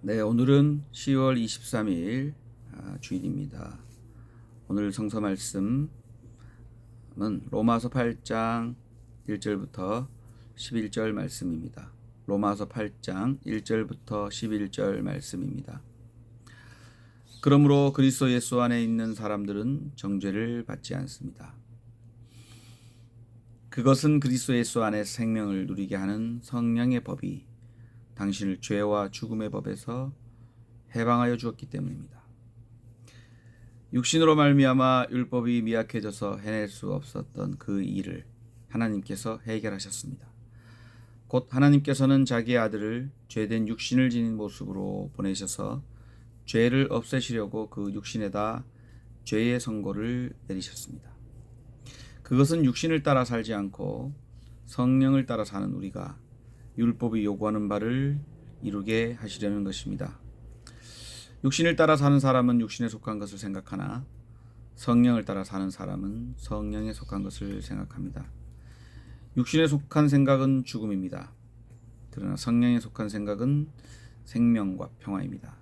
네, 오늘은 10월 23일 주일입니다. 오늘 성서 말씀은 로마서 8장 1절부터 11절 말씀입니다. 로마서 8장 1절부터 11절 말씀입니다. 그러므로 그리스도 예수 안에 있는 사람들은 정죄를 받지 않습니다. 그것은 그리스도 예수 안에 생명을 누리게 하는 성령의 법이 당신을 죄와 죽음의 법에서 해방하여 주었기 때문입니다. 육신으로 말미암아 율법이 미약해져서 해낼 수 없었던 그 일을 하나님께서 해결하셨습니다. 곧 하나님께서는 자기의 아들을 죄된 육신을 지닌 모습으로 보내셔서 죄를 없애시려고 그 육신에다 죄의 선고를 내리셨습니다. 그것은 육신을 따라 살지 않고 성령을 따라 사는 우리가 율법이 요구하는 바를 이루게 하시려는 것입니다. 육신을 따라 사는 사람은 육신에 속한 것을 생각하나 성령을 따라 사는 사람은 성령에 속한 것을 생각합니다. 육신에 속한 생각은 죽음입니다. 그러나 성령에 속한 생각은 생명과 평화입니다.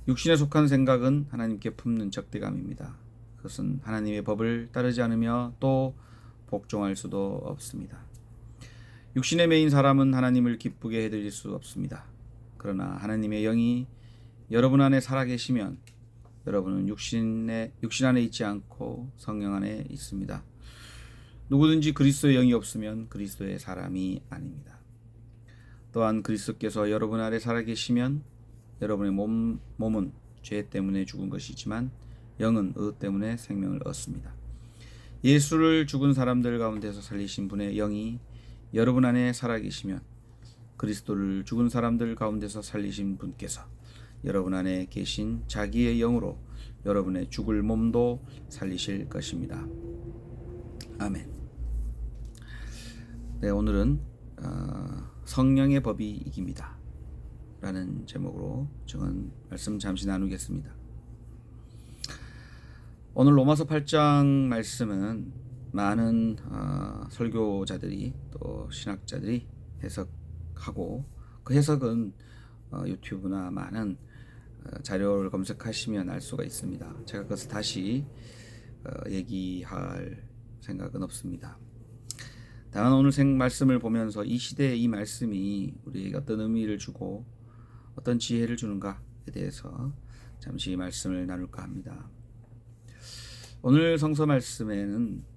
육신에 속한 생각은 하나님께 품는 적대감입니다. 그것은 하나님의 법을 따르지 않으며 또 복종할 수도 없습니다. 육신에 매인 사람은 하나님을 기쁘게 해드릴 수 없습니다. 그러나 하나님의 영이 여러분 안에 살아계시면 여러분은 육신 안에 있지 않고 성령 안에 있습니다. 누구든지 그리스도의 영이 없으면 그리스도의 사람이 아닙니다. 또한 그리스도께서 여러분 안에 살아계시면 여러분의 몸은 죄 때문에 죽은 것이지만 영은 의 때문에 생명을 얻습니다. 예수를 죽은 사람들 가운데서 살리신 분의 영이 여러분 안에 살아계시면 그리스도를 죽은 사람들 가운데서 살리신 분께서 여러분 안에 계신 자기의 영으로 여러분의 죽을 몸도 살리실 것입니다. 아멘. 네, 오늘은 성령의 법이 이깁니다 라는 제목으로 적은 말씀 잠시 나누겠습니다. 오늘 로마서 8장 말씀은 많은 설교자들이 또 신학자들이 해석하고 그 해석은 유튜브나 많은 자료를 검색하시면 알 수가 있습니다. 제가 그것을 다시 얘기할 생각은 없습니다. 다만 오늘 말씀을 보면서 이 시대의 이 말씀이 우리에게 어떤 의미를 주고 어떤 지혜를 주는가에 대해서 잠시 말씀을 나눌까 합니다. 오늘 성서 말씀에는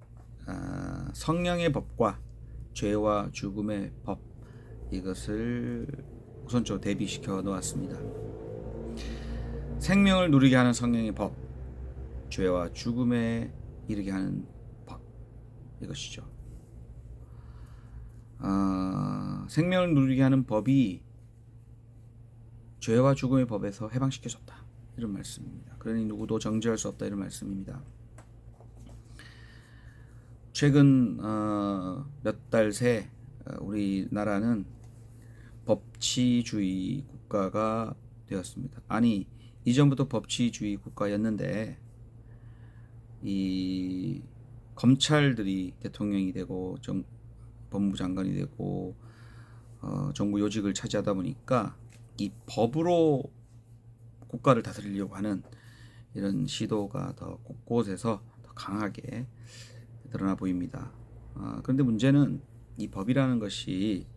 성령의 법과 죄와 죽음의 법, 이것을 우선적으로 대비시켜 놓았습니다. 생명을 누리게 하는 성령의 법, 죄와 죽음에 이르게 하는 법, 이것이죠. 생명을 누리게 하는 법이 죄와 죽음의 법에서 해방시켜줬다, 이런 말씀입니다. 그러니 누구도 정죄할 수 없다, 이런 말씀입니다. 최근 몇 달 새 우리나라는 법치주의 국가가 되었습니다. 아니, 이전부터 법치주의 국가였는데 이 검찰들이 대통령이 되고 법무부 장관이 되고 정부 요직을 차지하다 보니까 이 법으로 국가를 다스리려고 하는 이런 시도가 더 곳곳에서 더 강하게 드러나 보입니다. 그런데 문제는 이 법이라는 것이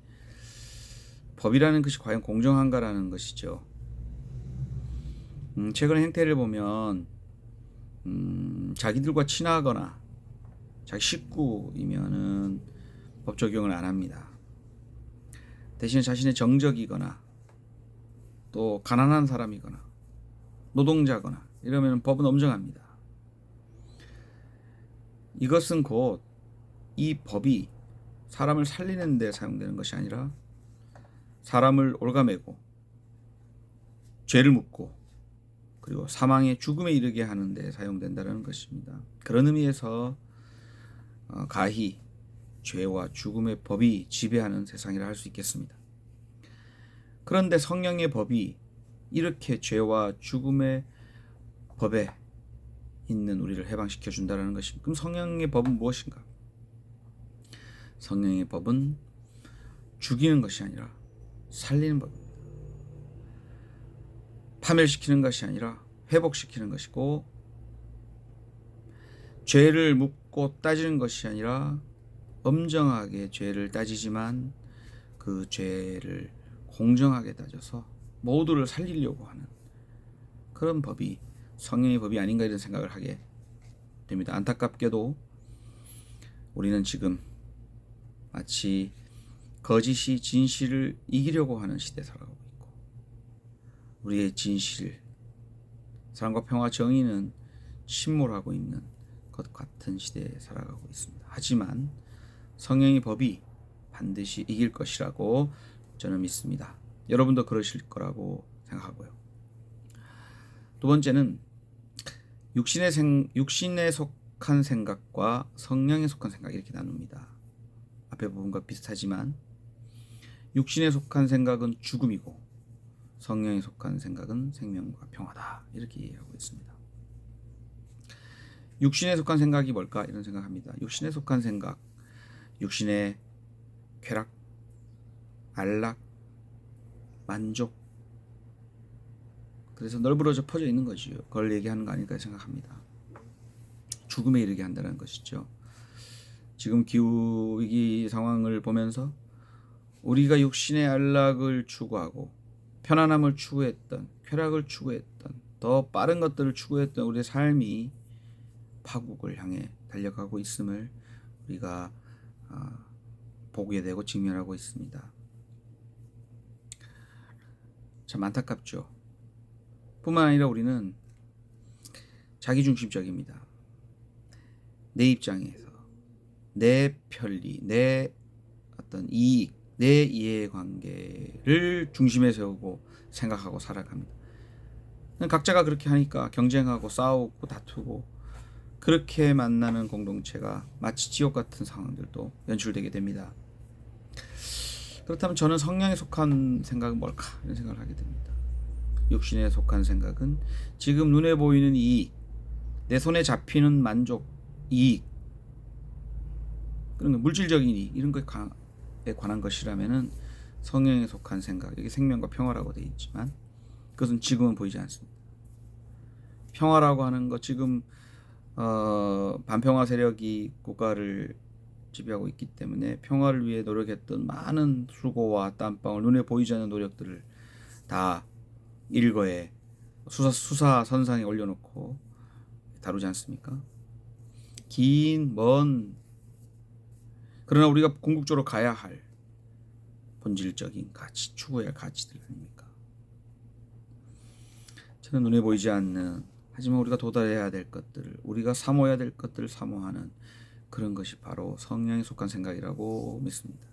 과연 공정한가라는 것이죠. 최근 행태를 보면 자기들과 친하거나 자기 식구이면은 법 적용을 안 합니다. 대신에 자신의 정적이거나 또 가난한 사람이거나 노동자거나 이러면 법은 엄정합니다. 이것은 곧 이 법이 사람을 살리는 데 사용되는 것이 아니라 사람을 올가매고 죄를 묻고 그리고 사망의 죽음에 이르게 하는 데 사용된다는 것입니다. 그런 의미에서 가히 죄와 죽음의 법이 지배하는 세상이라 할 수 있겠습니다. 그런데 성령의 법이 이렇게 죄와 죽음의 법에 있는 우리를 해방시켜 준다는 것입니다. 그럼 성령의 법은 무엇인가? 성령의 법은 죽이는 것이 아니라 살리는 법입니다. 파멸시키는 것이 아니라 회복시키는 것이고, 죄를 묻고 따지는 것이 아니라 엄정하게 죄를 따지지만 그 죄를 공정하게 따져서 모두를 살리려고 하는 그런 법이 성령의 법이 아닌가, 이런 생각을 하게 됩니다. 안타깝게도 우리는 지금 마치 거짓이 진실을 이기려고 하는 시대에 살아가고 있고, 우리의 진실, 사랑과 평화, 정의는 침몰하고 있는 것 같은 시대에 살아가고 있습니다. 하지만 성령의 법이 반드시 이길 것이라고 저는 믿습니다. 여러분도 그러실 거라고 생각하고요. 두 번째는 육신에 속한 생각과 성령에 속한 생각, 이렇게 나눕니다. 앞에 부분과 비슷하지만 육신에 속한 생각은 죽음이고 성령에 속한 생각은 생명과 평화다, 이렇게 이해하고 있습니다. 육신에 속한 생각이 뭘까, 이런 생각합니다. 육신에 속한 생각, 육신의 쾌락, 안락, 만족, 그래서 널브러져 퍼져 있는 거지요. 그걸 얘기하는 거 아닐까 생각합니다. 죽음에 이르게 한다는 것이죠. 지금 기후위기 상황을 보면서 우리가 육신의 안락을 추구하고 편안함을 추구했던, 쾌락을 추구했던, 더 빠른 것들을 추구했던 우리의 삶이 파국을 향해 달려가고 있음을 우리가 보게 되고 직면하고 있습니다. 참 안타깝죠. 뿐만 아니라 우리는 자기중심적입니다. 내 입장에서 내 편리, 내 어떤 이익, 내 이해관계를 중심에 세우고 생각하고 살아갑니다. 각자가 그렇게 하니까 경쟁하고 싸우고 다투고, 그렇게 만나는 공동체가 마치 지옥 같은 상황들도 연출되게 됩니다. 그렇다면 저는 성령에 속한 생각은 뭘까, 이런 생각을 하게 됩니다. 육신에 속한 생각은 지금 눈에 보이는 이익, 내 손에 잡히는 만족, 이익, 그런 물질적인 이익, 이런 것에 관한 것이라면은 성령에 속한 생각, 이게 생명과 평화라고 되어 있지만 그것은 지금은 보이지 않습니다. 평화라고 하는 것, 지금 반평화 세력이 국가를 지배하고 있기 때문에 평화를 위해 노력했던 많은 수고와 땀방울, 눈에 보이지 않는 노력들을 다 일거에 수사 선상에 올려놓고 다루지 않습니까? 긴, 먼, 그러나 우리가 궁극적으로 가야 할 본질적인 가치, 추구해야 할 가치들 아닙니까? 저는 눈에 보이지 않는, 하지만 우리가 도달해야 될 것들을, 우리가 사모해야 될 것들을 사모하는 그런 것이 바로 성령에 속한 생각이라고 믿습니다.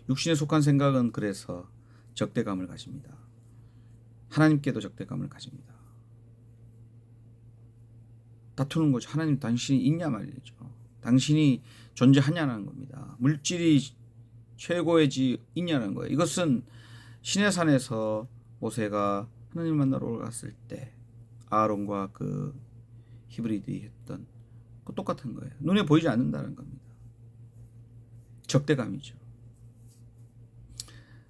육신에 속한 생각은 그래서 적대감을 가집니다. 하나님께도 적대감을 가집니다. 다투는 거죠. 하나님, 당신이 있냐 말이죠. 당신이 존재하냐는 겁니다. 물질이 최고의지 있냐는 거예요. 이것은 시내산에서 모세가 하나님 만나러 올라갔을 때 아론과 그 히브리들이 했던 그 똑같은 거예요. 눈에 보이지 않는다는 겁니다. 적대감이죠.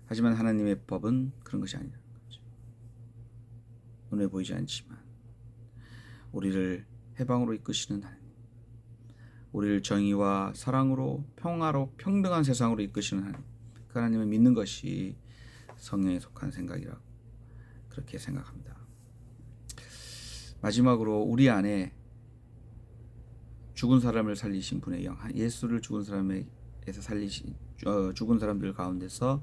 하지만 하나님의 법은 그런 것이 아니라는 거죠. 눈에 보이지 않지만 우리를 해방으로 이끄시는 하나님, 우리를 정의와 사랑으로, 평화로, 평등한 세상으로 이끄시는 하나님, 그 하나님을 믿는 것이 성령에 속한 생각이라고 그렇게 생각합니다. 마지막으로 우리 안에 죽은 사람을 살리신 분의 영, 예수를 죽은 사람에서 살리신 죽은 사람들 가운데서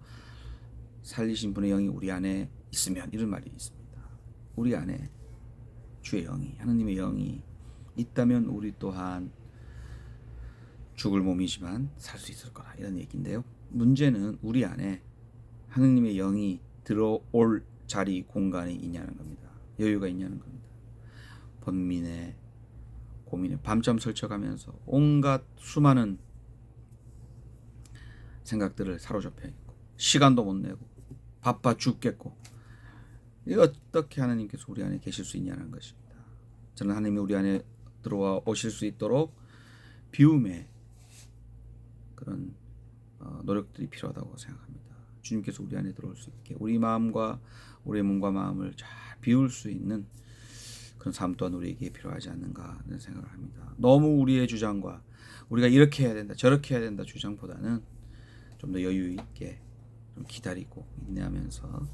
살리신 분의 영이 우리 안에 있으면, 이런 말이 있습니다. 우리 안에 주의 영이, 하나님의 영이 있다면 우리 또한 죽을 몸이지만 살 수 있을 거라, 이런 얘기인데요. 문제는 우리 안에 하나님의 영이 들어올 자리, 공간이 있냐는 겁니다. 여유가 있냐는 겁니다. 번민에 고민에 밤잠 설쳐가면서 온갖 수많은 생각들을 사로잡혀 있고, 시간도 못 내고 바빠 죽겠고, 이거 어떻게 하나님께서 우리 안에 계실 수 있냐는 것입니다. 저는 하나님이 우리 안에 들어와 오실 수 있도록 비움의 그런 노력들이 필요하다고 생각합니다. 주님께서 우리 안에 들어올 수 있게 우리 마음과 우리의 몸과 마음을 잘 비울 수 있는 그런 삶 또한 우리에게 필요하지 않는가 하는 생각을 합니다. 너무 우리의 주장과 우리가 이렇게 해야 된다 저렇게 해야 된다 주장보다는 좀 더 여유 있게 좀 기다리고 인내하면서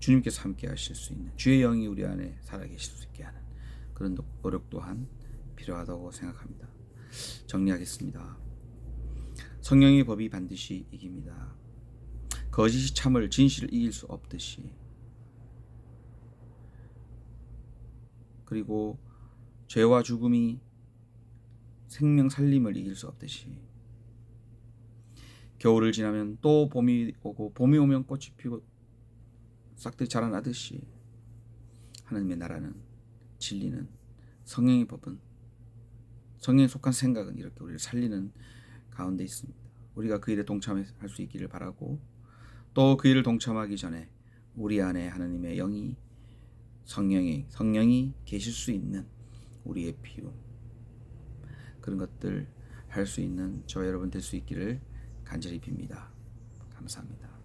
주님께서 함께 하실 수 있는 주의 영이 우리 안에 살아계실 수 있게 하는 그런 노력 또한 필요하다고 생각합니다. 정리하겠습니다. 성령의 법이 반드시 이깁니다. 거짓이 참을 진실을 이길 수 없듯이 그리고 죄와 죽음이 생명 살림을 이길 수 없듯이 겨울을 지나면 또 봄이 오고 봄이 오면 꽃이 피고 싹들이 자라나듯이 하나님의 나라는 진리는 성령의 법은 성령에 속한 생각은 이렇게 우리를 살리는 가운데 있습니다. 우리가 그 일에 동참할 수 있기를 바라고 또 그 일을 동참하기 전에 우리 안에 하나님의 영이 성령이 계실 수 있는 우리의 비움 그런 것들 할 수 있는 저 여러분 될 수 있기를 간절히 빕니다. 감사합니다.